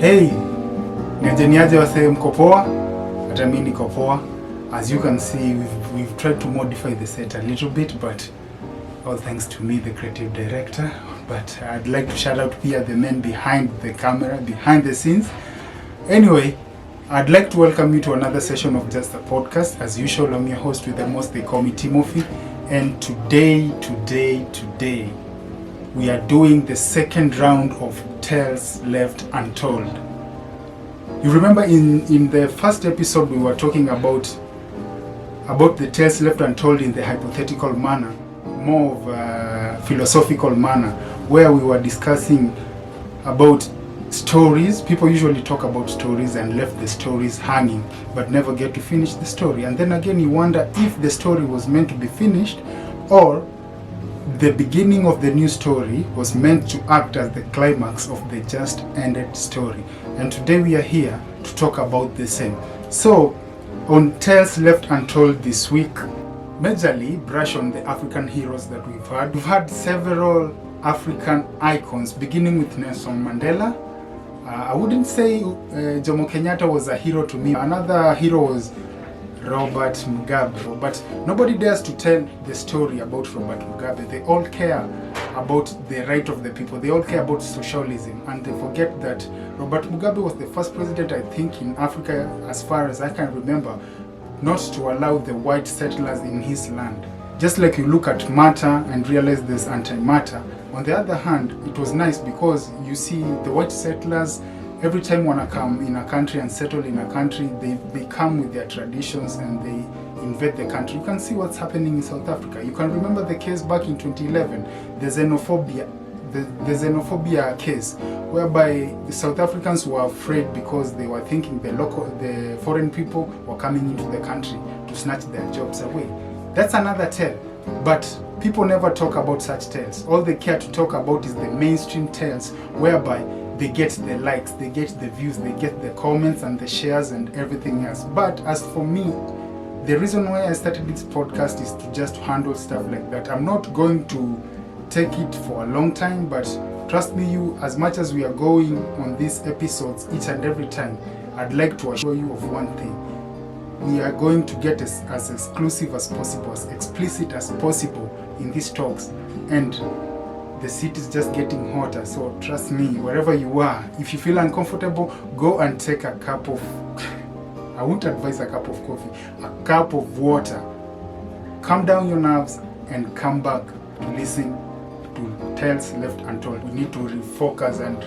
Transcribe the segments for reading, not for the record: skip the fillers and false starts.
Hey, niaje wase mko poa? Hata mimi niko poa. As you can see, we've tried to modify the set a little bit, but all thanks to me, the creative director. But I'd like to shout out here the men behind the camera, behind the scenes. Anyway, I'd like to welcome you to another session of Just a Podcast. As usual, I'm your host with the most, they call me Timothy. And today, we are doing the second round of Tales Left Untold. You remember in the first episode we were talking about the tales left untold in the hypothetical manner, more of a philosophical manner, where we were discussing about stories. People usually talk about stories and left the stories hanging but never get to finish the story. And then again you wonder if the story was meant to be finished or the beginning of the new story was meant to act as the climax of the just ended story. And today we are here to talk about the same. So, on Tales Left Untold this week, majorly brush on the African heroes that we've had. We've had several African icons, beginning with Nelson Mandela. I wouldn't say Jomo Kenyatta was a hero to me. Another hero was Robert Mugabe, but nobody dares to tell the story about Robert Mugabe. They all care about the right of the people. They all care about socialism, and they forget that Robert Mugabe was the first president, I think, in Africa, as far as I can remember, not to allow the white settlers in his land. Just like you look at matter and realize there's anti-matter. On the other hand, it was nice because you see the white settlers, every time wanna come in a country and settle in a country, they come with their traditions and they invade the country. You can see what's happening in South Africa. You can remember the case back in 2011, the xenophobia case, whereby the South Africans were afraid because they were thinking the foreign people were coming into the country to snatch their jobs away. That's another tale, but people never talk about such tales. All they care to talk about is the mainstream tales, whereby they get the likes, they get the views, they get the comments and the shares and everything else. But as for me, the reason why I started this podcast is to just handle stuff like that. I'm not going to take it for a long time, but trust me, as much as we are going on these episodes each and every time, I'd like to assure you of one thing. We are going to get as exclusive as possible, as explicit as possible in these talks. And the seat is just getting hotter, so trust me, wherever you are, if you feel uncomfortable, go and take a cup of I won't advise a cup of coffee, a cup of water. Calm down your nerves and come back to listen to Tales Left Untold. We need to refocus and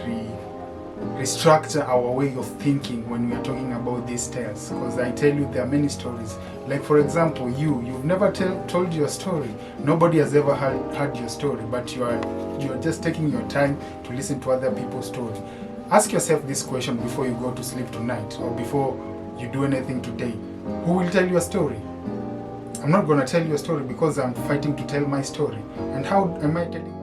restructure our way of thinking when we are talking about these tales, because I tell you there are many stories. Like for example, you've never told your story. Nobody has ever heard your story, but you're just taking your time to listen to other people's story. Ask yourself this question before you go to sleep tonight, or before you do anything today. Who will tell you a story? I'm not going to tell you a story because I'm fighting to tell my story. And how am I telling